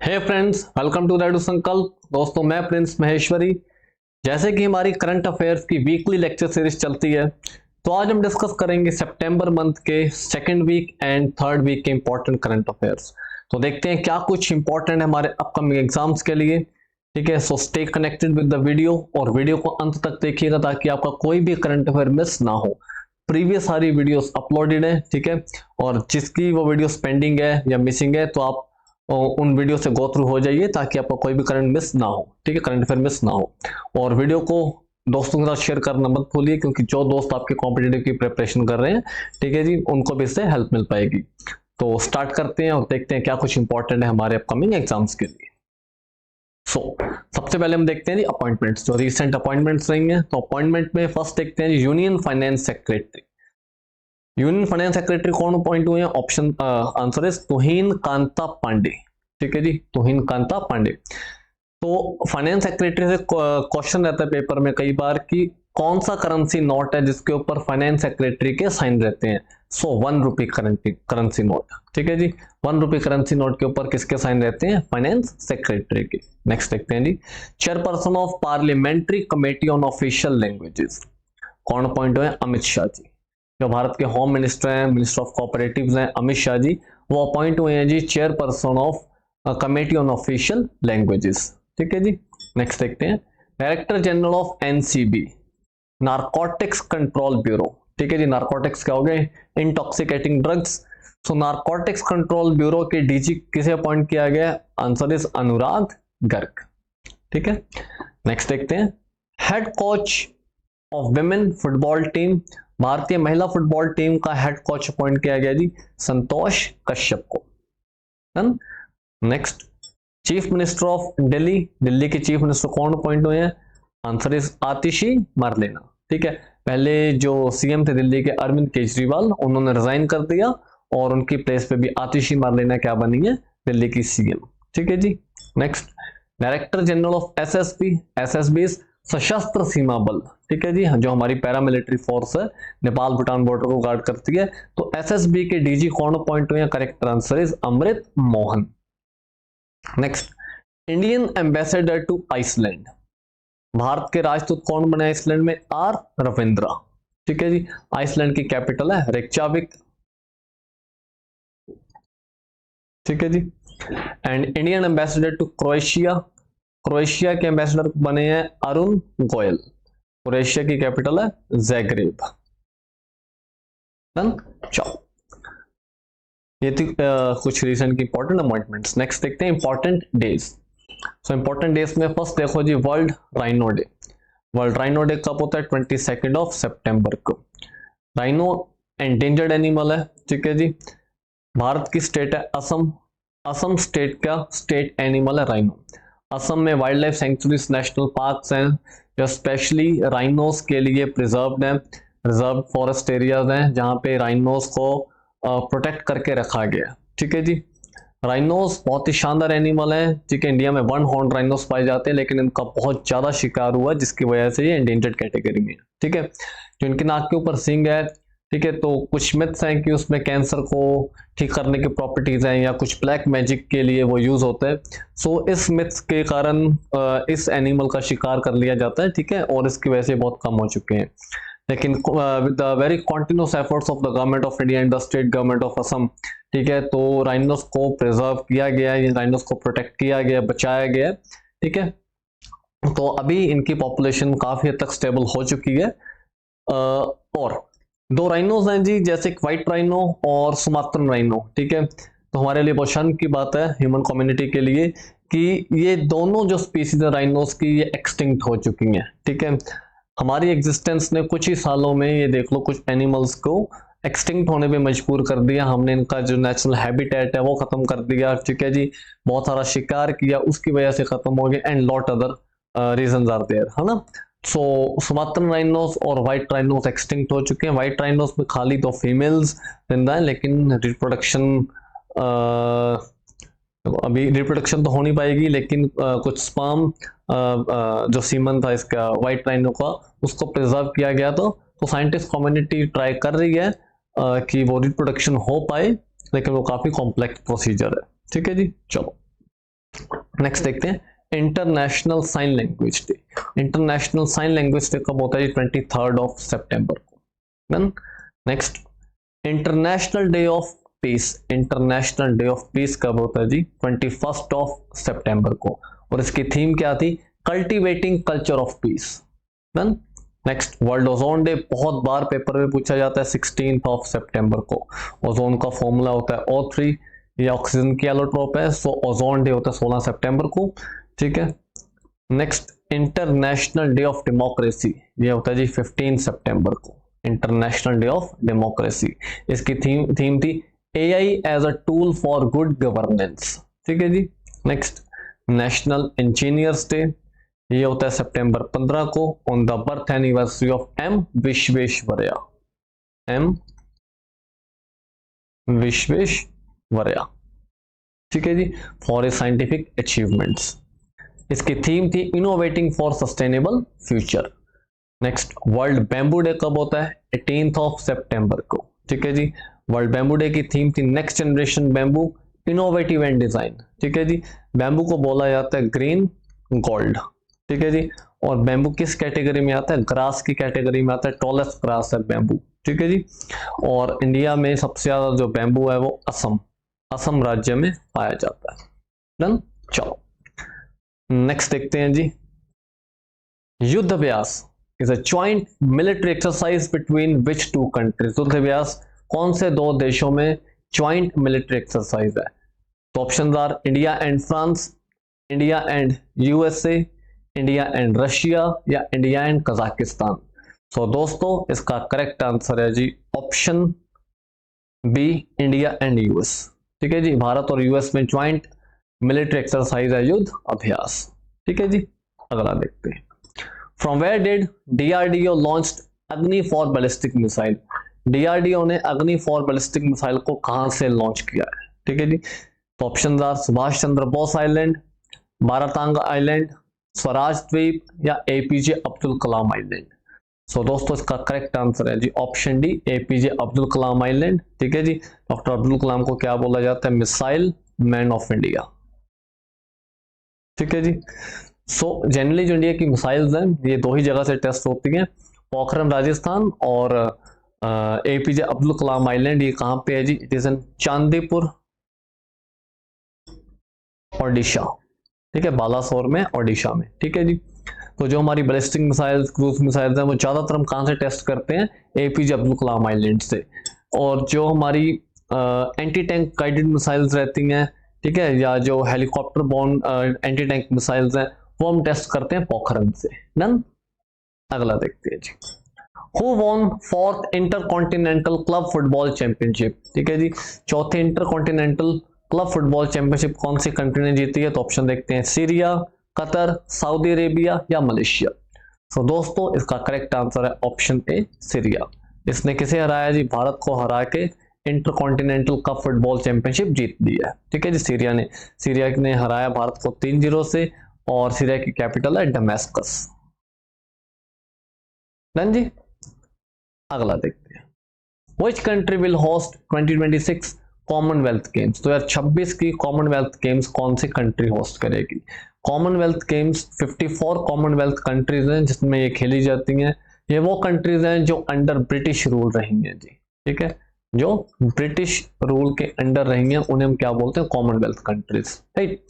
Hey friends, welcome to that Sankalp. दोस्तों, मैं प्रिंस महेश्वरी। जैसे कि हमारी करंट अफेयर्स की वीकली लेक्चर सीरीज चलती है, तो आज हम डिस्कस करेंगे सितंबर मंथ के second week and third week के इंपॉर्टेंट करंट अफेयर्स। तो देखते हैं क्या कुछ इंपॉर्टेंट है हमारे अपकमिंग एग्जाम्स के लिए। ठीक है, so stay connected with the video और वीडियो को अंत तक देखिएगा ताकि आपका कोई भी करंट अफेयर मिस ना हो। प्रीवियस सारी वीडियोस अपलोडेड है, ठीक है, और जिसकी वो वीडियोस पेंडिंग है या मिसिंग है तो आप उन वीडियो से गो थ्रू हो जाइए ताकि आपको कोई भी करंट मिस ना हो। ठीक है, करंट अफेयर मिस ना हो। और वीडियो को दोस्तों के साथ शेयर करना मत भूलिए, क्योंकि जो दोस्त आपके कॉम्पिटिटिव की प्रिपरेशन कर रहे हैं, ठीक है जी, उनको भी इससे हेल्प मिल पाएगी। तो स्टार्ट करते हैं और देखते हैं क्या कुछ इंपॉर्टेंट है हमारे अपकमिंग एग्जाम्स के लिए। सबसे पहले हम देखते हैं जी अपॉइंटमेंट्स, जो रिसेंट अपॉइंटमेंट्स रही हैं। तो अपॉइंटमेंट में फर्स्ट देखते हैं union finance secretary. Union finance secretary कौन अपॉइंट हुए हैं? ऑप्शन आंसर इज तुहिन कांता पांडे। ठीक है जी, तुहिन कांता पांडे। तो फाइनेंस सेक्रेटरी से क्वेश्चन रहता है पेपर में कई बार कि कौन सा करेंसी नोट है जिसके ऊपर फाइनेंस सेक्रेटरी के साइन रहते हैं। सो 1 रुपी करेंसी नोट। ठीक है जी, 1 रुपी करेंसी नोट के ऊपर किसके साइन रहते हैं? फाइनेंस सेक्रेटरी के। नेक्स्ट देखते हैं जी, chairperson of parliamentary committee on official languages. कौन अपॉइंट हुए? अमित शाह जी। जो भारत के होम मिनिस्टर हैं, मिनिस्टर ऑफ कोऑपरेटिव्स हैं, अमित शाह जी, वो अपॉइंट हुए हैं जी chairperson of committee on official languages. ठीक है जी। नेक्स्ट देखते हैं, director general of NCB, narcotics control bureau. ठीक है जी, नारकोटिक्स क्या हो गए? Intoxicating drugs. So narcotics control bureau के डीजी किसे अपॉइंट किया गया? आंसर इज अनुराग गर्ग। ठीक है। नेक्स्ट देखते हैं, head coach of women football team, भारतीय महिला फुटबॉल टीम का हेड कोच अपॉइंट किया गया जी संतोष कश्यप को। Next, chief minister of Delhi, Delhi के चीफ मिनिस्टर कौन अपॉइंट हुए हैं? आंसर इज आतिशी मरलेना। ठीक है, पहले जो सीएम थे दिल्ली के अरविंद केजरीवाल, उन्होंने रिजाइन कर दिया और उनकी प्लेस पे भी आतिशी मरलेना क्या बनी है? दिल्ली की सीएम। ठीक है जी। Next, director general of SSB, SSB Sashastra Seema बल। ठीक है जी, जो हमारी पैरामिलिट्री फोर्स है, नेपाल भूटान बॉर्डर को गार्ड करती है। तो एसएसबी के डीजी कौन अपॉइंट हुए हैं? Correct answer is Amrit Mohan. Next, Indian ambassador to Iceland, Bharat के राजदूत कौन बने आइसलैंड में? आर रविंद्रा। ठीक है जी, आइसलैंड की कैपिटल है रेकजाविक। ठीक है जी। And Indian ambassador to Croatia, Croatia के एम्बेसडर बने हैं अरुण गोयल। क्रोएशिया की कैपिटल है ज़ैग्रेब। चलो, ये थी कुछ रीसेंट की इंपॉर्टेंट अपॉइंटमेंट्स। नेक्स्ट देखते हैं important days. So important days में फर्स्ट देखो जी, world rhino day. World rhino day कब होता है? 22 सितंबर को। राइनो एंडेंजर्ड एनिमल है। ठीक है जी, भारत की स्टेट है असम। असम स्टेट का स्टेट एनिमल है राइनो। असम में wild life sanctuaries, national parks हैं जो स्पेशली राइनोस के लिए प्रिजर्व्ड हैं, रिजर्व फॉरेस्ट एरियाज हैं जहां पे राइनोस को प्रोटेक्ट करके रखा गया। ठीक है जी। राइनोस बहुत ही शानदार एनिमल है। ठीक है, इंडिया में 1 हॉर्न राइनोस पाए जाते हैं, लेकिन इनका बहुत ज्यादा शिकार हुआ जिसकी वजह से ये एंडेंजर्ड कैटेगरी में है। ठीक है, जो इनके नाक के ऊपर सींग है, ठीक है, तो कुछ मिथ्स हैं कि उसमें कैंसर को ठीक करने की प्रॉपर्टीज हैं या कुछ ब्लैक मैजिक के लिए वो यूज होता है। सो इस मिथ्स के कारण इस एनिमल का शिकार कर लिया जाता है। ठीक है, और इसकी वजह से बहुत कम हो चुके हैं। लेकिन with the very continuous efforts of the government of India and the state government of Assam, ठीक है, तो राइनोस को प्रिजर्व किया गया है, राइनोस को प्रोटेक्ट किया गया, बचाया गया। ठीक है, तो अभी इनकी पॉपुलेशन काफी हद तक स्टेबल हो चुकी है। और 2 राइनोज हैं जी, जैसे व्हाइट राइनो और सुमात्रन राइनो। ठीक है, तो हमारे लिए बहुत शर्म की बात है ह्यूमन कम्युनिटी के लिए कि ये दोनों जो स्पीसीज है राइनोज की, ये एक्सटिंक्ट हो चुकी हैं। ठीक है, हमारी एग्जिस्टेंस ने कुछ ही सालों में, ये देख लो, कुछ एनिमल्स को एक्सटिंक्ट होने पे मजबूर कर दिया। हमने इनका जो नेचुरल हैबिटेट है वो खत्म कर दिया। ठीक है जी, बहुत सारा शिकार किया, उसकी वजह से खत्म हो गया। And lot other reasons are there, है ना। सो सुमात्रन राइनोस और व्हाइट राइनोस एक्सटिंक्ट हो चुके हैं। व्हाइट राइनोस में खाली 2 फीमेल्स जिंदा है, लेकिन रिप्रोडक्शन अभी रिप्रोडक्शन तो हो नहीं पाएगी, लेकिन कुछ स्पर्म जो सीमन था इसका व्हाइट राइनो का, उसको प्रिजर्व किया गया। तो साइंटिस्ट कम्युनिटी ट्राई कर रही है कि वो रिप्रोडक्शन हो पाए, लेकिन वो काफी कॉम्प्लेक्स प्रोसीजर है। ठीक है जी, चलो नेक्स्ट देखते हैं international sign language day. International sign language day कब होता है? 23 सितंबर को। Then next international day of peace. International day of peace कब होता है जी? 21 सितंबर को, और इसकी थीम क्या थी? Cultivating culture of peace. Then next world ozone day, बहुत बार पेपर में पूछा जाता है, 16 सितंबर को। ओजोन का फॉर्मूला होता है O3, ये ऑक्सीजन की एलोट्रोप है, सो ओजोन डे होता है 16 सितंबर को, ठीक है। Next international day of democracy, ये होता है जी 15 सितंबर को, इंटरनेशनल डे ऑफ डेमोक्रेसी। इसकी थीम थी AI as a tool for good governance, ठीक है जी। नेक्स्ट नेशनल इंजीनियर्स डे, ये होता है सितंबर 15 को, on the birth anniversary of M Visvesvaraya. M Visvesvaraya, ठीक है जी, फॉर ए साइंटिफिक अचीवमेंट्स। इसकी थीम थी innovating for sustainable future. Next world bamboo day कब होता है? 18 सितंबर को, ठीक है जी। वर्ल्ड बैम्बू डे की थीम थी next generation bamboo, innovative and design, ठीक है जी। बैम्बू को बोला जाता है ग्रीन गोल्ड, ठीक है जी। और बैम्बू किस कैटेगरी में आता है? ग्रास की कैटेगरी में आता है, टॉलेस्ट ग्रास है बैम्बू, ठीक है जी। और इंडिया में सबसे ज्यादा जो बैम्बू है वो असम राज्य में पाया जाता है। डन, चलो नेक्स्ट देखते हैं जी। Yudh Abhyas is a joint military exercise between which two countries. Yudh Abhyas कौन से दो देशों में जॉइंट मिलिट्री एक्सरसाइज है? तो options are India and France, India and USA, India and Russia, या इंडिया एंड कजाकिस्तान। सो दोस्तों इसका करेक्ट आंसर है जी option B, India and US, ठीक है जी। भारत और US में ज्वाइंट मिलिट्री एक्सरसाइज है युद्ध अभ्यास, ठीक है जी। अगला देखते हैं। From where did DRDO launched Agni four ballistic missile. DRDO ने अग्नि फॉर बैलिस्टिक मिसाइल को कहां से लॉन्च किया है, ठीक है जी। तो option are Subhash Chandra Bose island, Baratang island, Swaraj Dweep, या APJ Abdul Kalam island. So दोस्तों इसका करेक्ट आंसर है जी option D, APJ Abdul Kalam island, ठीक है जी। डॉक्टर अब्दुल कलाम को क्या बोला जाता है? मिसाइल मैन ऑफ इंडिया, ठीक है जी। सो जनरली जो इंडिया की मिसाइल्स हैं ये दो ही जगह से टेस्ट होती हैं, पोखरण राजस्थान और APJ अब्दुल कलाम आइलैंड, ये कहां पे है जी? It is in Chandipur Odisha, ठीक है, बालासोर में ओडिशा में, ठीक है जी। तो जो हमारी बैलिस्टिक मिसाइल्स, क्रूज मिसाइल्स हैं वो ज्यादातर हम कहां से टेस्ट करते हैं? APJ अब्दुल कलाम आइलैंड से। और जो हमारी एंटी टैंक गाइडेड मिसाइल्स रहती हैं, ठीक है, या जो helicopter borne anti tank missiles हैं वो हम टेस्ट करते हैं पोखरण से। डन, अगला देखते हैं जी। Who won 4th intercontinental club football championship, ठीक है जी। चौथे इंटरकॉन्टिनेंटल क्लब फुटबॉल चैंपियनशिप कौन सी कंट्री ने जीती है? तो ऑप्शन देखते हैं, सीरिया, कतर, सऊदी अरेबिया, या मलेशिया। तो दोस्तों इसका करेक्ट आंसर है ऑप्शन ए, सीरिया। इसने किसे हराया जी? भारत को हरा के इंटरकॉन्टिनेंटल कप फुटबॉल चैंपियनशिप जीत ली है, ठीक है जी। सीरिया ने हराया भारत को 3-0 से, और सीरिया की कैपिटल है डमेस्कस। डन जी, अगला देखते हैं। Which country will host 2026 Commonwealth games? 2026 की कॉमनवेल्थ गेम्स कौन सी कंट्री होस्ट करेगी? कॉमनवेल्थ गेम्स 54 कॉमनवेल्थ कंट्रीज हैं जिसमें ये खेली जाती हैं। ये वो कंट्रीज हैं जो अंडर ब्रिटिश रूल रही हैं जी, ठीक है, जो ब्रिटिश रूल के अंडर रही हैं उन्हें हम क्या बोलते हैं? Commonwealth countries, right.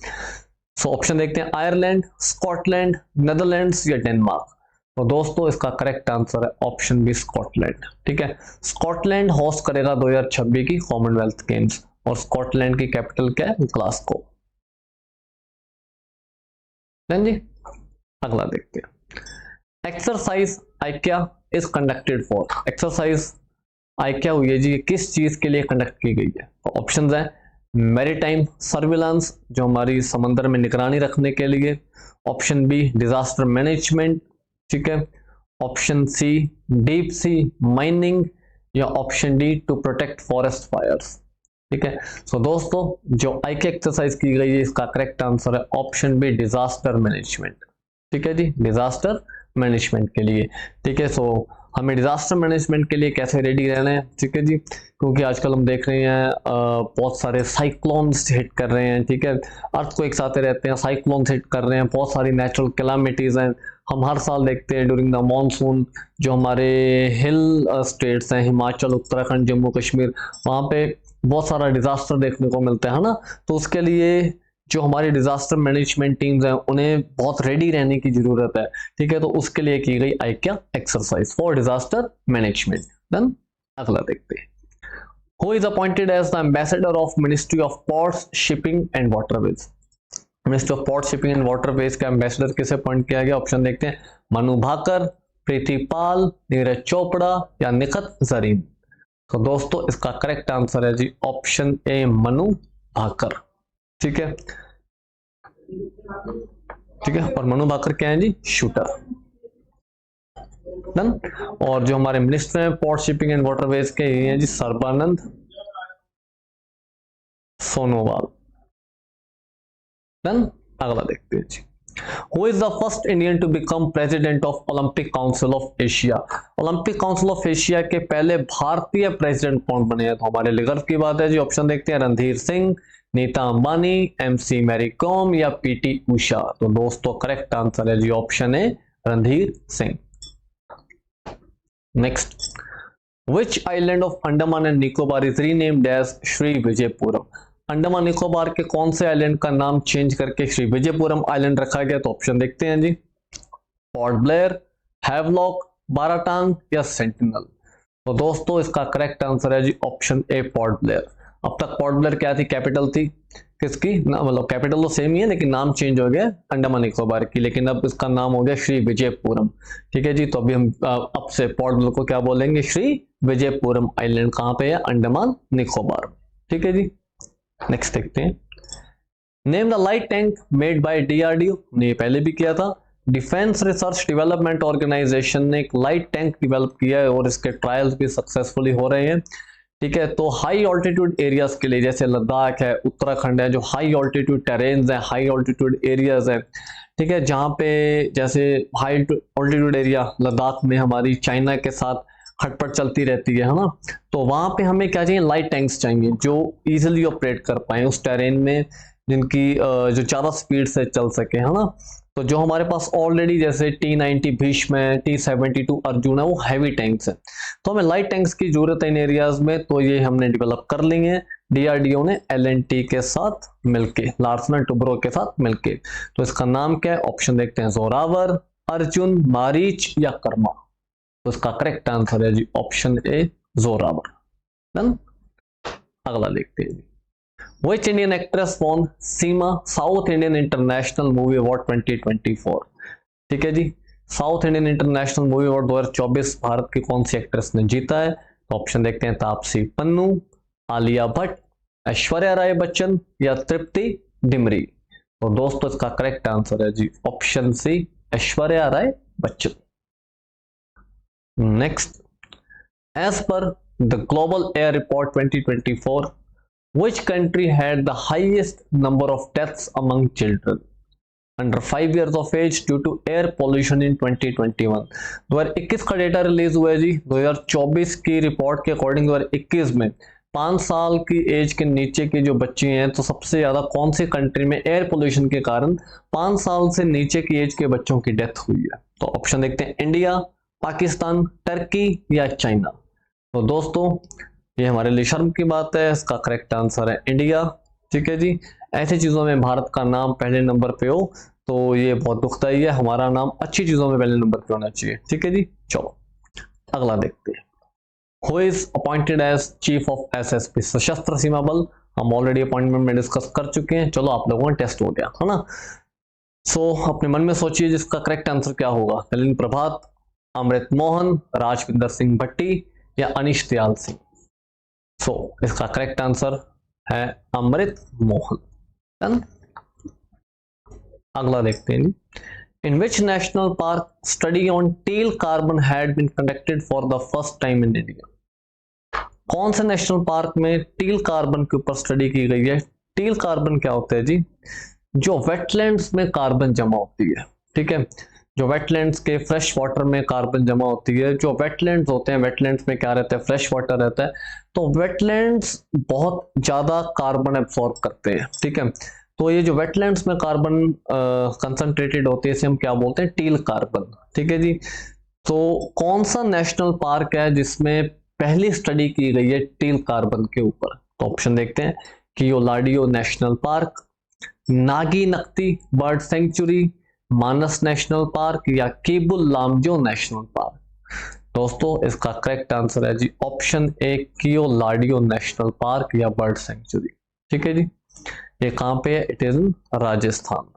So option देखते हैं, आयरलैंड, स्कॉटलैंड, नेदरलैंड्स, या डेनमार्क। तो दोस्तों इसका करेक्ट आंसर है ऑप्शन बी, स्कॉटलैंड, ठीक है। स्कॉटलैंड होस्ट करेगा 2026 की कॉमनवेल्थ गेम्स, और स्कॉटलैंड की कैपिटल क्या है? ग्लासगो। जी, अगला देखते हैं। Exercise IKEA is conducted for. Exercise IKEA हुई है जी, किस चीज के लिए कंडक्ट की गई है? तो ऑप्शंस है, मैरीटाइम सर्विलांस, जो हमारी समंदर में निगरानी रखने के लिए। ऑप्शन बी, डिजास्टर मैनेजमेंट, ठीक है। Option C, deep sea mining, या option D, to protect forest fires, ठीक है। सो दोस्तों जो आइकिया एक्सरसाइज की गई है इसका करेक्ट आंसर है ऑप्शन बी, डिजास्टर मैनेजमेंट, ठीक है जी, डिजास्टर मैनेजमेंट के लिए, ठीक है। सो हमें डिजास्टर मैनेजमेंट के लिए कैसे रेडी रहना है, ठीक है जी, क्योंकि आजकल हम देख रहे हैं बहुत सारे साइक्लोन्स हिट कर रहे हैं, ठीक है, अर्थक्वेक्स आते रहते हैं, साइक्लोन्स हिट कर रहे हैं, बहुत सारी नेचुरल कैलामिटीज हैं। हम हर साल देखते हैं ड्यूरिंग द मॉनसून जो हमारे हिल स्टेट्स हैं, हिमाचल, उत्तराखंड, जम्मू कश्मीर, वहाँ पे बहुत सारा डिजास्टर देखने को मिलता है ना। तो उसके लिए जो हमारी डिजास्टर मैनेजमेंट टीम्स हैं उन्हें बहुत रेडी रहने की जरूरत है, ठीक है। तो उसके लिए की गई Aikya exercise for disaster management. Then अगला देखते हैं, who is appointed as the ambassador of ministry of ports, shipping and waterways. Ministry of port, shipping and waterways का एम्बेसडर किसे अपॉइंट किया गया? ऑप्शन देखते हैं, मनु भाकर, प्रीति पाल, नीरज चोपड़ा या निखत जरीन। तो दोस्तों इसका करेक्ट आंसर है जी ऑप्शन ए, मनु भाकर, ठीक है, ठीक है। और मनु भाकर क्या है जी? शूटर। डन। और जो हमारे मिनिस्टर हैं पोर्ट, शिपिंग एंड वाटरवेज के, ये हैं जी सर्बानंद सोनोवाल। डन। अगला देखते हैं जी, Who is the first Indian to become president of Olympic Council of Asia? Olympic council of Asia के पहले भारतीय प्रेसिडेंट कौन बने हैं? तो हमारे रिजर्व की बात है जी। ऑप्शन देखते हैं, रणधीर सिंह, नीता अंबानी, एमसी मैरी कॉम या पीटी उषा। तो दोस्तों करेक्ट आंसर है जी option A, Randhir Singh. Next, which island of Andaman and Nicobar is renamed as Shri Vijayapuram? Andaman Nicobar के कौन से आइलैंड का नाम चेंज करके श्री विजयपुरम आइलैंड रखा गया? तो ऑप्शन देखते हैं जी, पोर्ट ब्लेयर, हैवलॉक, बाराटांग या सेंटिनल। तो दोस्तों इसका करेक्ट आंसर है जी ऑप्शन ए, पोर्ट ब्लेयर। अब तक पोर्ट ब्लेयर क्या थी? कैपिटल थी किसकी? मतलब कैपिटल तो सेम ही है लेकिन नाम चेंज हो गया अंडमान निकोबार की, लेकिन अब इसका नाम हो गया श्री विजयपुरम, ठीक है जी। तो अभी हम अब से पोर्ट ब्लेयर को क्या बोलेंगे? श्री विजयपुरम आइलैंड कहां पे है? अंडमान निकोबार, ठीक है जी। नेक्स्ट देखते हैं, name the light tank made by DRDO. ने पहले भी किया था। डिफेंस रिसर्च डेवलपमेंट ऑर्गेनाइजेशन ने एक लाइट टैंक डेवलप किया है और इसके ट्रायल्स भी सक्सेसफुली हो रहे हैं, ठीक है। तो हाई ऑल्टीट्यूड एरियाज के लिए, जैसे लद्दाख है, उत्तराखंड है, जो हाई ऑल्टीट्यूड टेरेन्स है, हाई ऑल्टीट्यूड एरियाज है, ठीक है, जहाँ पे जैसे हाई ऑल्टीट्यूड एरिया लद्दाख में हमारी चाइना के साथ खटपट चलती रहती है ना, तो वहां पे हमें क्या चाहिए? लाइट टैंक्स चाहिए जो इजीली ऑपरेट कर पाए उस टेरेन में, जिनकी जो ज्यादा स्पीड से चल सके, है ना। तो जो हमारे पास ऑलरेडी जैसे T-90 भीष्म है, T-72 अर्जुन है, वो हैवी टैंक्स है, तो हमें लाइट टैंक्स की जरूरत है इन एरियाज में। तो ये हमने डेवलप कर ली है डीआरडीओ ने L&T के साथ मिलके, लार्सन एंड टुब्रो के साथ मिलके। तो इसका नाम क्या है? ऑप्शन देखते हैं, जोरावर, अर्जुन, मारीच या कर्मा। तो इसका करेक्ट आंसर है जी ऑप्शन ए, जोरावर। डन। अगला देखते हैं, Which Indian actress won SIIMA south Indian international movie award 2024? ठीक है जी, south Indian international movie award 2024 Bharat की कौन सी एक्ट्रेस ने जीता है? तो ऑप्शन देखते हैं, तापसी पन्नू, आलिया भट्ट, ऐश्वर्या राय बच्चन या तृप्ति डिमरी। तो दोस्तों इसका करेक्ट आंसर है जी option C, Aishwarya Rai Bachchan. Next, as per the global air report 2024, which country had the highest number of deaths among children under 5 years of age due to air pollution in 2021? 2021 का data release हुआ है जी। 2024 की report के according 2021 में 5 साल की as के नीचे के जो बच्चे हैं, तो सबसे ज्यादा कौन सी कंट्री में एयर पोल्यूशन के कारण 5 साल से नीचे की एज के बच्चों की डेथ हुई है? तो ऑप्शन देखते हैं, इंडिया, पाकिस्तान, टर्की या चाइना। तो दोस्तों ये हमारे लिए शर्म की बात है, इसका करेक्ट आंसर है इंडिया, ठीक है जी। ऐसी चीजों में भारत का नाम पहले नंबर पे हो तो ये बहुत दुखदाई है, हमारा नाम अच्छी चीजों में पहले नंबर पे होना चाहिए, ठीक है जी। चलो अगला देखते हैं, who is appointed as chief of SSB, Sashastra Seema बल। हम ऑलरेडी अपॉइंटमेंट में डिस्कस कर चुके हैं, चलो आप लोगों का टेस्ट हो गया है ना। सो अपने मन में सोचिए जिसका करेक्ट आंसर क्या होगा, नलिन प्रभात, अमृत मोहन, राजविंदर सिंह भट्टी या अनिश दयाल सिंह। सो इसका करेक्ट आंसर है अमृत मोहन। अगला देखते हैं, in which national park study on teal carbon had been conducted for the first time in India? कौन से नेशनल पार्क में टील कार्बन के ऊपर स्टडी की गई है? टील कार्बन क्या होता है जी? जो वेटलैंड्स में कार्बन जमा होती है, ठीक है, जो वेटलैंड्स के फ्रेश वाटर में कार्बन जमा होती है, जो वेटलैंड्स होते हैं, वेटलैंड्स में क्या रहता है, फ्रेश वाटर रहता है, तो वेटलैंड्स बहुत ज्यादा कार्बन एब्सॉर्ब करते हैं, ठीक है। तो ये जो वेटलैंड्स में कार्बन कंसंट्रेटेड होती है, इसे हम क्या बोलते हैं, टील कार्बन, ठीक है जी। तो कौन सा नेशनल पार्क है जिसमें पहली स्टडी की गई है टील कार्बन के ऊपर? तो ऑप्शन देखते हैं, Keoladeo national park, Nagi Nakti bird sanctuary, Manas national park या केबुल लामजो नेशनल पार्क। दोस्तों इसका करेक्ट आंसर है जी option A, Keoladeo national park या बर्ड सेंचुरी, ठीक है जी। ये कहां पे है? It is in Rajasthan.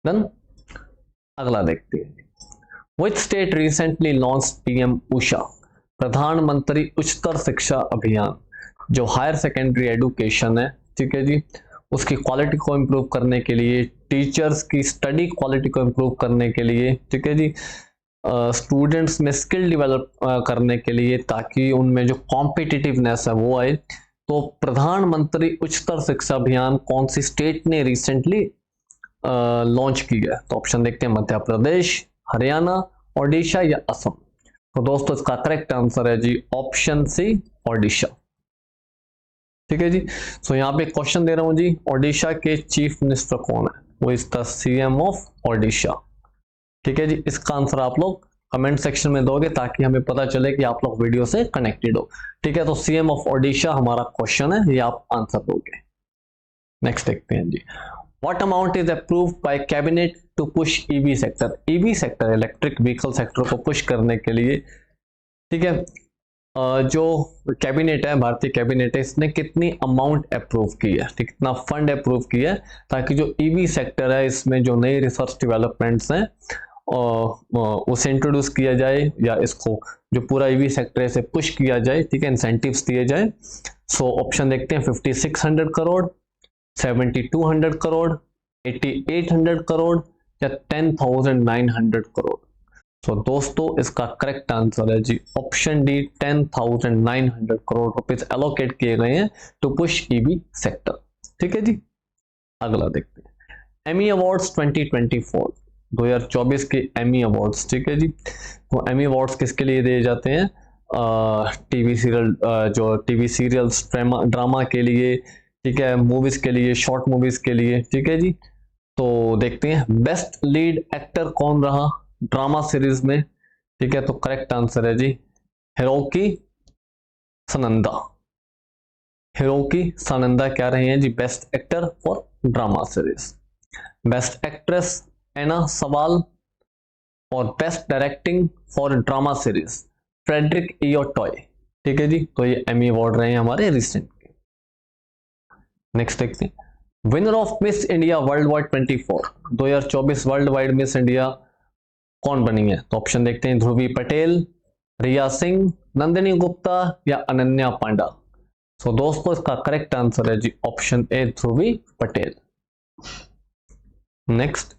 Done. अगला देखते हैं, which state recently launch PM USHA, Pradhan Mantri Uchchatar शिक्षा अभियान, जो हायर सेकेंडरी एजुकेशन है, ठीक है जी, उसकी क्वालिटी को इम्प्रूव करने के लिए, टीचर्स की स्टडी क्वालिटी को इम्प्रूव करने के लिए, ठीक है जी, स्टूडेंट्स में स्किल डेवलप करने के लिए, ताकि उनमें जो कॉम्पिटिटिवनेस है वो आए। तो प्रधानमंत्री उच्चतर शिक्षा अभियान कौन सी स्टेट ने रिसेंटली लॉन्च की है? तो ऑप्शन देखते हैं, मध्य प्रदेश, हरियाणा, ओडिशा या असम। तो दोस्तों इसका करेक्ट आंसर है जी ऑप्शन सी, ओडिशा, ठीक है जी। सो यहाँ पे क्वेश्चन दे रहा हूं जी, ओडिशा के चीफ मिनिस्टर कौन है? वो is the CM of Odisha, ठीक है जी। इसका आंसर आप लोग कमेंट सेक्शन में दोगे ताकि हमें पता चले कि आप लोग वीडियो से कनेक्टेड हो, ठीक है। तो सीएम ऑफ ओडिशा हमारा क्वेश्चन है, ये आप आंसर दोगे। नेक्स्ट देखते हैं जी, what amount is approved by cabinet to push EV sector, EV sector electric vehicle sector को पुश करने के लिए, ठीक है, जो कैबिनेट है, भारतीय कैबिनेट है, इसने कितनी अमाउंट अप्रूव की है, ठीक, कितना फंड अप्रूव किया है, ताकि जो ईवी सेक्टर है इसमें जो नई रिसर्च डेवलपमेंट्स हैं उसे इंट्रोड्यूस किया जाए, या इसको जो पूरा ईवी सेक्टर है इसे पुश किया जाए, ठीक है, इंसेंटिव्स दिए जाए। सो ऑप्शन देखते हैं, 5600 करोड़, 7200 करोड़, 8800 करोड़ या 10900 करोड़। तो दोस्तों इसका करेक्ट आंसर है जी option D, 10900 crore rupees allocate किए गए हैं टू पुश ईवी सेक्टर, ठीक है जी। अगला देखते हैं, एमी अवार्ड्स 2024, 2024 के एमी अवार्ड्स, ठीक है जी। तो एमी अवार्ड्स किसके लिए दिए जाते हैं? टीवी सीरियल, जो टीवी सीरियल्स, ड्रामा के लिए, ठीक है, मूवीज के लिए, शॉर्ट मूवीज के लिए, ठीक है जी। तो देखते हैं, बेस्ट लीड एक्टर कौन रहा ड्रामा सीरीज में, ठीक है। तो करेक्ट आंसर है जी हिरोकी सनंदा, हिरोकी सनंदा क्या रहे हैं जी best actor for drama series. Best actress Anna Sawai, और best directing for drama series Frederick E O Toye, ठीक है जी। तो ये एमी अवार्ड रहे हैं हमारे रिसेंट के। नेक्स्ट देखते हैं, winner of miss India world wide 24, 2024 world wide miss India कौन बनी है? तो ऑप्शन देखते हैं, ध्रुवी पटेल, रिया सिंह, नंदिनी गुप्ता या अनन्या पांडा। सो दोस्तों इसका करेक्ट आंसर है जी option A, Dhruvi Patel. Next,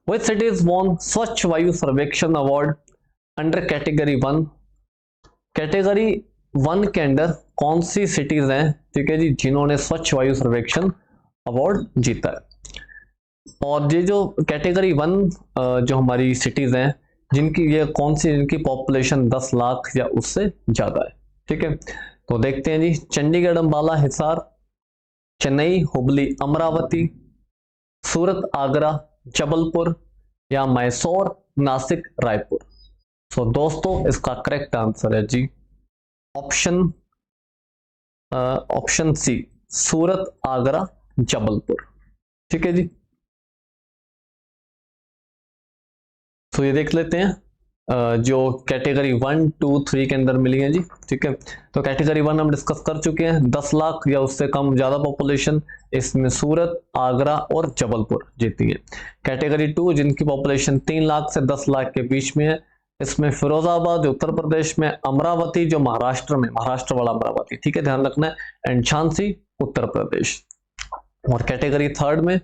which cities won Swachh Vayu सर्वेक्षण अवार्ड अंडर कैटेगरी 1, कैटेगरी 1 के अंडर कौन सी सिटीज हैं, ठीक है जी, जिन्होंने स्वच्छ वायु सर्वेक्षण अवार्ड जीता है? और ये जो कैटेगरी 1 जो हमारी सिटीज हैं, जिनकी ये कौन सी, जिनकी पॉपुलेशन 10 लाख या उससे ज्यादा है, ठीक है। तो देखते हैं जी, चंडीगढ़ अंबाला हिसार, चेन्नई हुबली अमरावती, सूरत आगरा जबलपुर या मैसूर नासिक रायपुर। सो दोस्तों इसका करेक्ट आंसर है जी ऑप्शन सी, सूरत आगरा जबलपुर, ठीक है जी। तो ये देख लेते हैं जो कैटेगरी 1, 2, 3 के अंदर मिली है जी, ठीक है। तो कैटेगरी 1 हम डिस्कस कर चुके हैं, 10 लाख या उससे कम ज्यादा पॉपुलेशन, इसमें सूरत, आगरा और जबलपुर जीती है। कैटेगरी 2 जिनकी पॉपुलेशन 3 लाख से 10 लाख के बीच में है, इसमें फिरोजाबाद उत्तर प्रदेश में, अमरावती जो महाराष्ट्र में, महाराष्ट्र वाला अमरावती, ठीक है, ध्यान रखना है, एंड झांसी उत्तर प्रदेश। और कैटेगरी 3 में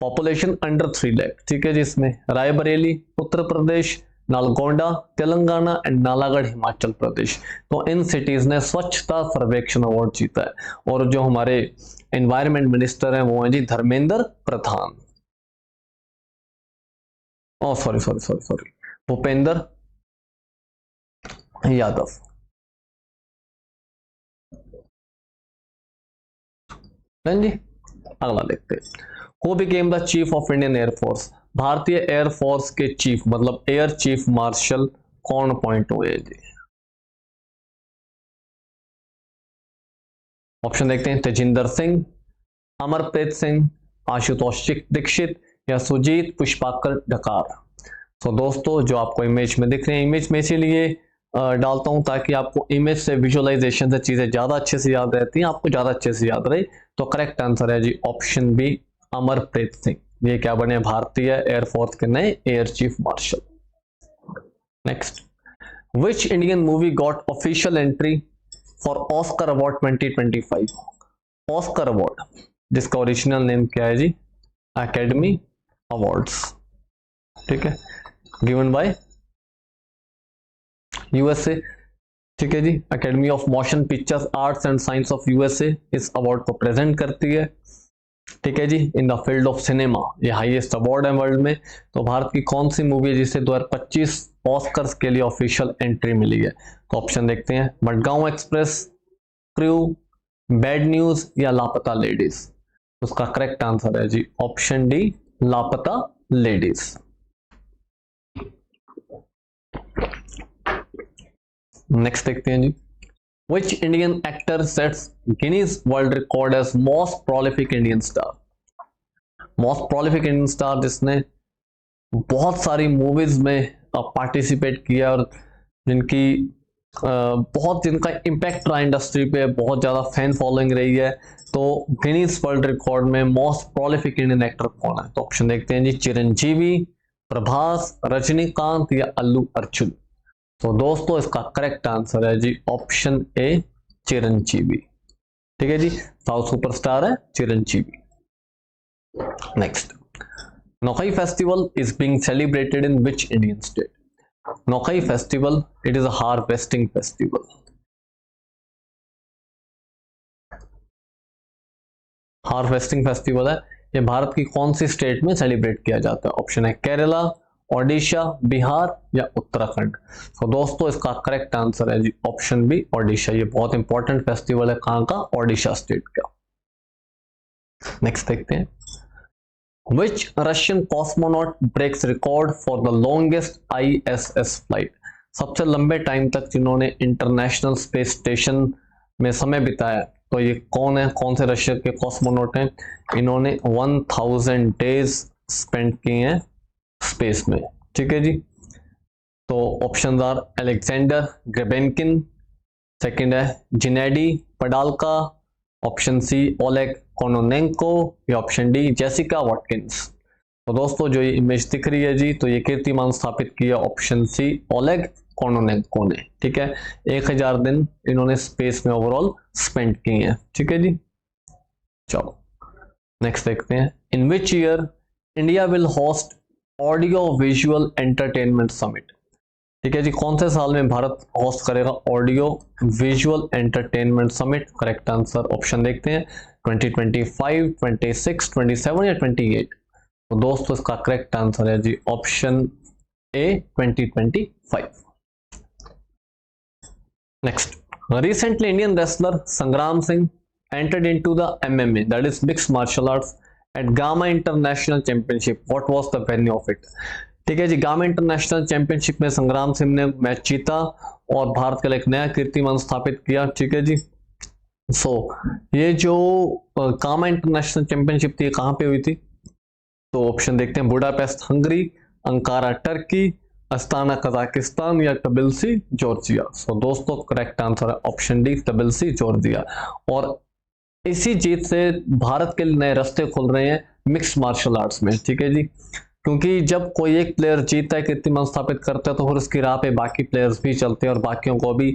पॉपुलेशन अंडर 3 लाख, ठीक है, जिसमें रायबरेली उत्तर प्रदेश, नालगोंडा तेलंगाना एंड नालागढ़ हिमाचल प्रदेश। तो इन सिटीज ने स्वच्छता सर्वेक्षण अवार्ड जीता है। और जो हमारे एनवायरमेंट मिनिस्टर हैं वो हैं जी Dharmendra Pradhan. Oh sorry sorry sorry sorry, Bhupender Yadav. जी अगला देखते हैं, who became the chief of Indian air force, भारतीय एयरफोर्स के चीफ मतलब एयर चीफ मार्शल कौन अपॉइंट हुए जी? ऑप्शन देखते हैं, तेजिंदर सिंह, अमरप्रीत सिंह, आशुतोष दीक्षित या सुजीत पुष्पाकर डकार। तो दोस्तों जो आपको इमेज में दिख रहे हैं, इमेज में इसीलिए डालता हूं ताकि आपको इमेज से विजुअलाइजेशन से चीजें ज्यादा अच्छे से याद रहती हैं, आपको ज्यादा अच्छे से याद रहे। तो करेक्ट आंसर है जी ऑप्शन बी, अमरप्रीत सिंह। ये क्या बने, भारतीय एयरफोर्स के नए air chief martial. Next, which Indian movie got official entry for Oscar award 2025? Oscar award जिसका ओरिजिनल नेम क्या है जी, एकेडमी अवार्ड्स, ठीक है, गिवन बाय यूएसए, ठीक है जी। Academy of motion pictures arts and science of USA इस अवार्ड को प्रेजेंट करती है, ठीक है जी, in the field of cinema. ये हाईएस्ट अवार्ड है वर्ल्ड में। तो भारत की कौन सी मूवी है जिसे 2025 ऑस्कर्स के लिए ऑफिशियल एंट्री मिली है? तो ऑप्शन देखते हैं, Madgaon express, crew, bad news या लापता लेडीज। उसका करेक्ट आंसर है जी ऑप्शन डी, लापता लेडीज। नेक्स्ट देखते हैं जी, Which Indian actor sets Guinness World Record as most prolific Indian star? Most prolific Indian star जिसने बहुत सारी मूवीज में पार्टिसिपेट किया और जिनकी बहुत जिनका इम्पैक्ट रहा इंडस्ट्री पे, बहुत ज्यादा फैन फॉलोइंग रही है। तो गिनीज वर्ल्ड रिकॉर्ड में मोस्ट प्रोलिफिक इंडियन एक्टर कौन है? तो ऑप्शन देखते हैं जी, चिरंजीवी, प्रभास, रजनीकांत या अल्लू अर्जुन। तो दोस्तों इसका करेक्ट आंसर है जी ऑप्शन ए, चिरंजीवी, ठीक है जी, साउथ सुपरस्टार है Chiranjeevi. Next, Nuakhai festival is being celebrated in which Indian state? Nuakhai festival it is a harvesting festival. Harvesting festival है, ये भारत की कौन सी स्टेट में सेलिब्रेट किया जाता है? ऑप्शन है केरला, ओडिशा, बिहार या उत्तराखंड। तो दोस्तों इसका करेक्ट आंसर है जी ऑप्शन बी, ओडिशा। ये बहुत इंपॉर्टेंट फेस्टिवल है, कहां का? ओडिशा स्टेट का। नेक्स्ट देखते हैं, which Russian cosmonaut breaks record for the longest ISS flight? सबसे लंबे टाइम तक जिन्होंने इंटरनेशनल स्पेस स्टेशन में समय बिताया, तो ये कौन है? कौन से रशिया के कॉस्मोनॉट हैं? इन्होंने 1000 डेज स्पेंड किए हैं स्पेस में, ठीक है जी। तो option are Alexander Grebenkin, second है Gennady Padalka, option C Oleg Kononenko या ऑप्शन डी जेसिका वाटकिंस। तो दोस्तों जो ये इमेज दिख रही है जी, तो ये कीर्तिमान स्थापित किया ऑप्शन सी, ओलेग कोनोनेंको ने, ठीक है। 1000 दिन इन्होंने स्पेस में ओवरऑल स्पेंड किए हैं, ठीक है जी। चलो नेक्स्ट देखते हैं, in which year India will host audio visual entertainment summit? ठीक है जी, कौन से साल में भारत होस्ट करेगा audio visual entertainment summit? Correct answer option देखते हैं, 2025, 26, 27 या 28। तो दोस्तों इसका करेक्ट आंसर है जी option A, 2025। Next, recently Indian wrestler Sangram Singh entered into the MMA, that is mixed martial arts, at Gamma International Championship. What was the venue of it? ठीक है जी, गामा इंटरनेशनल चैंपियनशिप में संग्राम सिंह ने मैच जीता और भारत के लिए एक नया कीर्तिमान स्थापित किया, ठीक है जी। ये जो गामा इंटरनेशनल चैंपियनशिप थी कहां पे हुई थी? तो ऑप्शन देखते हैं, Budapest Hungary, Ankara Turkey, Astana Kazakhstan या टबिलिसी जॉर्जिया। दोस्तों करेक्ट आंसर है ऑप्शन डी, टबिलिसी जॉर्जिया। और इसी जीत से भारत के लिए नए रास्ते खुल रहे हैं मिक्स्ड मार्शल आर्ट्स में, ठीक है जी। क्योंकि जब कोई एक प्लेयर जीतता है, कीर्तिमान स्थापित करता है, तो फिर उसकी राह पे बाकी प्लेयर्स भी चलते हैं और बाकियों को भी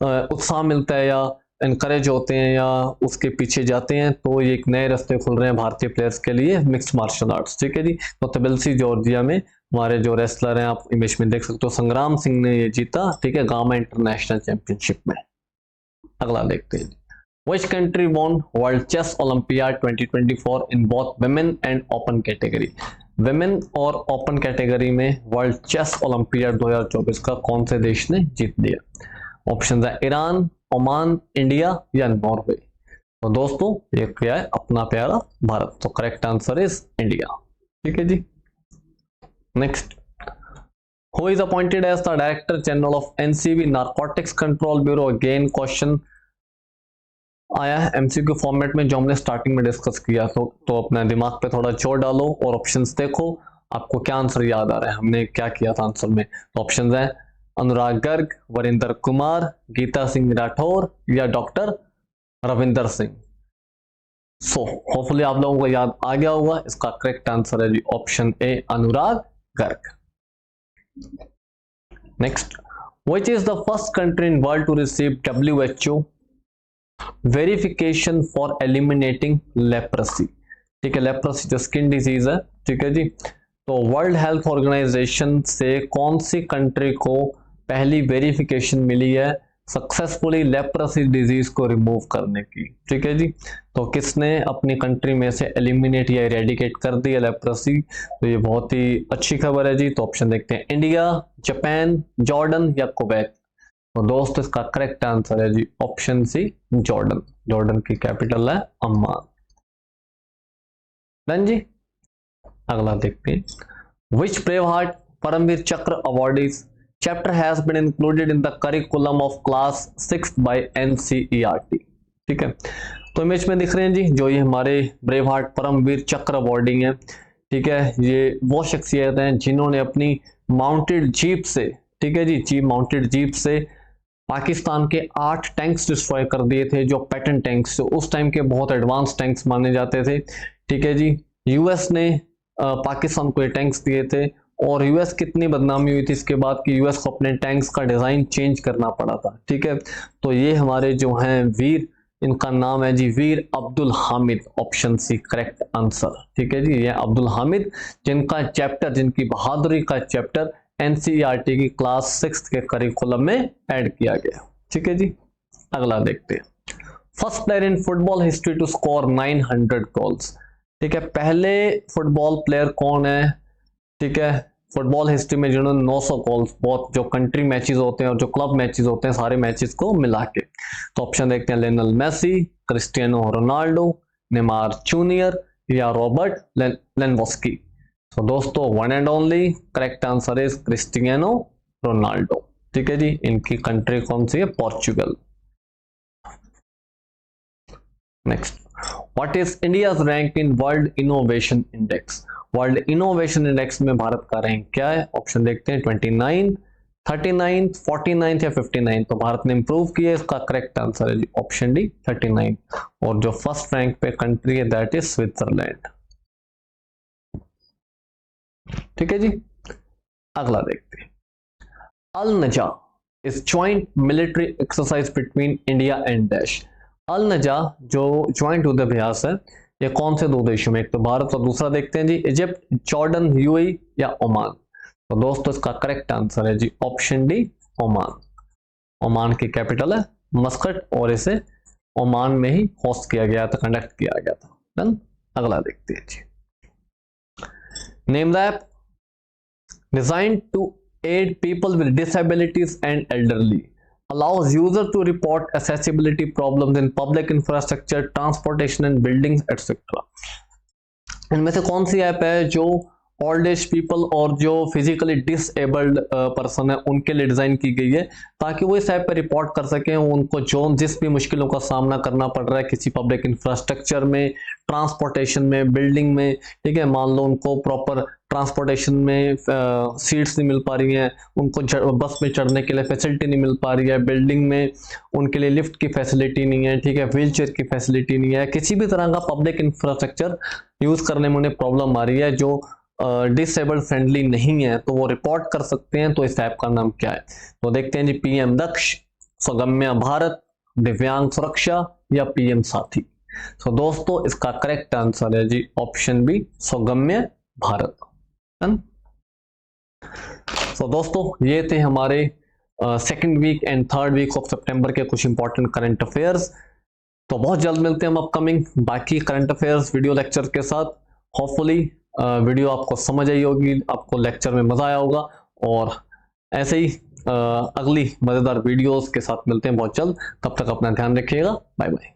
उत्साह मिलता है या एनकरेज होते हैं या उसके पीछे जाते हैं। तो ये एक नए रास्ते खुल रहे हैं भारतीय प्लेयर्स के लिए मिक्स्ड मार्शल आर्ट्स, ठीक है जी। तो तबिलिसी जॉर्जिया में हमारे जो रेसलर हैं, आप इमेज में देख सकते हो, संग्राम सिंह ने ये जीता, ठीक है, गामा इंटरनेशनल चैंपियनशिप में। अगला देखते हैं, Which country won World Chess Olympiad 2024 in both women and open category? Women और ओपन कैटेगरी में वर्ल्ड चेस ओलंपियाड 2024 का कौन से देश ने जीत लिया? ऑप्शन है ईरान, ओमान, इंडिया या नॉर्वे। तो दोस्तों ये क्या है? अपना प्यारा भारत। तो करेक्ट आंसर इज इंडिया। ठीक है जी। Next, who is appointed as the director general of NCB narcotics control bureau? Again question आया है एमसीक्यू फॉर्मेट में, जो हमने स्टार्टिंग में डिस्कस किया। तो अपने दिमाग पे थोड़ा जोर डालो और ऑप्शंस देखो आपको क्या आंसर याद आ रहा है, हमने क्या किया था आंसर में। तो ऑप्शंस है अनुराग गर्ग, वरिंदर कुमार, गीता सिंह राठौर या doctor Ravinder Singh. So hopefully आप लोगों को याद आ गया होगा। इसका करेक्ट आंसर है जी option A, Anurag Garg. Next, which is the first country in world to receive WHO verification for eliminating leprosy? ठीक है, लेप्रेसी जो स्किन डिजीज है। ठीक है जी। तो वर्ल्ड हेल्थ ऑर्गेनाइजेशन से कौन सी कंट्री को पहली वेरिफिकेशन मिली है सक्सेसफुली लेप्रेसी डिजीज को रिमूव करने की? ठीक है जी। तो किसने अपनी कंट्री में से एलिमिनेट या इरेडिकेट कर दिया लेप्रेसी? तो ये बहुत ही अच्छी खबर है जी। तो ऑप्शन देखते हैं, इंडिया, जापान, जॉर्डन या कुवैत। तो दोस्त इसका करेक्ट आंसर है जी ऑप्शन सी, जॉर्डन। जॉर्डन की कैपिटल है अम्मान। डन जी। अगला देखते हैं, which braveheart Paramvir Chakra awardees chapter has been included in the curriculum of class 6 by NCERT? ठीक है, तो इमेज में दिख रहे हैं जी जो ये हमारे ब्रेवहार्ट परमवीर चक्र अवार्डिंग है। ठीक है, ये वो शख्सियत हैं जिन्होंने अपनी माउंटेड जीप से, ठीक है जी, माउंटेड जीप से पाकिस्तान के 8 टैंक्स डिस्ट्रॉय कर दिए थे, जो पैटर्न टैंक्स उस टाइम के बहुत एडवांस टैंक्स माने जाते थे। ठीक है जी। यूएस ने पाकिस्तान को ये टैंक्स दिए थे और यूएस कितनी बदनामी हुई थी इसके बाद कि यूएस को अपने टैंक्स का डिजाइन चेंज करना पड़ा था। ठीक है, तो ये हमारे जो हैं वीर, इनका नाम है जी Veer Abdul Hamid. Option C correct answer. ठीक है जी, ये अब्दुल हामिद जिनका चैप्टर, जिनकी बहादुरी का चैप्टर NCERT की क्लास 6 के करिकुलम में ऐड किया गया। ठीक है जी। अगला देखते हैं, first player in football history to score 900 goals. ठीक है, पहले फुटबॉल प्लेयर कौन है? ठीक है, फुटबॉल हिस्ट्री में जिन्होंने 900 गोल्स, बहुत जो कंट्री मैचेस होते हैं और जो क्लब मैचेस होते हैं सारे मैचेस को मिला के। तो ऑप्शन देखते हैं, Lionel Messi, Cristiano Ronaldo, Neymar junior या रॉबर्ट लेवेंडोस्की। तो दोस्तों one and only correct answer is Cristiano Ronaldo. ठीक है जी, इनकी कंट्री कौन सी है? Portugal. Next, what is India's rank in world innovation index? World innovation index में भारत का रैंक क्या है? ऑप्शन देखते हैं, 29, 39, 49 या 59। तो भारत ने इंप्रूव किया। इसका करेक्ट आंसर है जी ऑप्शन डी, 39। और जो फर्स्ट रैंक पे कंट्री है दैट इज स्विट्जरलैंड। ठीक है जी। अगला देखते हैं, Al Najah is joint military exercise between India and dash. Al Najah जो ज्वाइंट युद्धाभ्यास है ये कौन से दो देशों में? एक तो भारत और दूसरा देखते हैं जी इजिप्ट, जॉर्डन, यूएई या ओमान। तो दोस्तों इसका करेक्ट आंसर है जी ऑप्शन डी, ओमान। ओमान की कैपिटल है मस्कट और इसे ओमान में ही होस्ट किया गया था, कंडक्ट किया गया था। डन। अगला देखते हैं जी, name the app designed to aid people with disabilities and elderly, allows user to report accessibility problems in public infrastructure, transportation and buildings etc. इनमें से कौन सी ऐप है जो ओल्ड एज पीपल और जो फिजिकली डिसेबल्ड पर्सन है उनके लिए डिजाइन की गई है, ताकि वो इस ऐप पर रिपोर्ट कर सकें उनको जो जिस भी मुश्किलों का सामना करना पड़ रहा है किसी पब्लिक इंफ्रास्ट्रक्चर में, ट्रांसपोर्टेशन में, बिल्डिंग में। ठीक है, मान लो उनको प्रॉपर ट्रांसपोर्टेशन में सीट्स नहीं मिल पा रही हैं, उनको बस में चढ़ने के लिए फैसिलिटी नहीं मिल पा रही है, बिल्डिंग में उनके लिए लिफ्ट की फैसिलिटी नहीं है, ठीक है, व्हील चेयर की फैसिलिटी नहीं है, किसी भी तरह का पब्लिक इंफ्रास्ट्रक्चर यूज करने में उन्हें प्रॉब्लम आ रही है जो डिसेबल्ड फ्रेंडली नहीं है, तो वो रिपोर्ट कर सकते हैं। तो इस ऐप का नाम क्या है? तो देखते हैं जी, PM दक्ष, सुगम्य भारत, दिव्यांग सुरक्षा या PM साथी। तो दोस्तों इसका करेक्ट आंसर है जी ऑप्शन बी, सुगम्य भारत। तो दोस्तों ये थे हमारे second week and third week of सितंबर के कुछ इंपॉर्टेंट करंट अफेयर्स। तो बहुत जल्द मिलते हैं हम अपकमिंग बाकी करंट अफेयर्स वीडियो लेक्चर के साथ। होपफुली वीडियो आपको समझ आई होगी, आपको लेक्चर में मज़ा आया होगा। और ऐसे ही अगली मज़ेदार वीडियोस के साथ मिलते हैं बहुत जल्द। तब तक अपना ध्यान रखिएगा। Bye bye.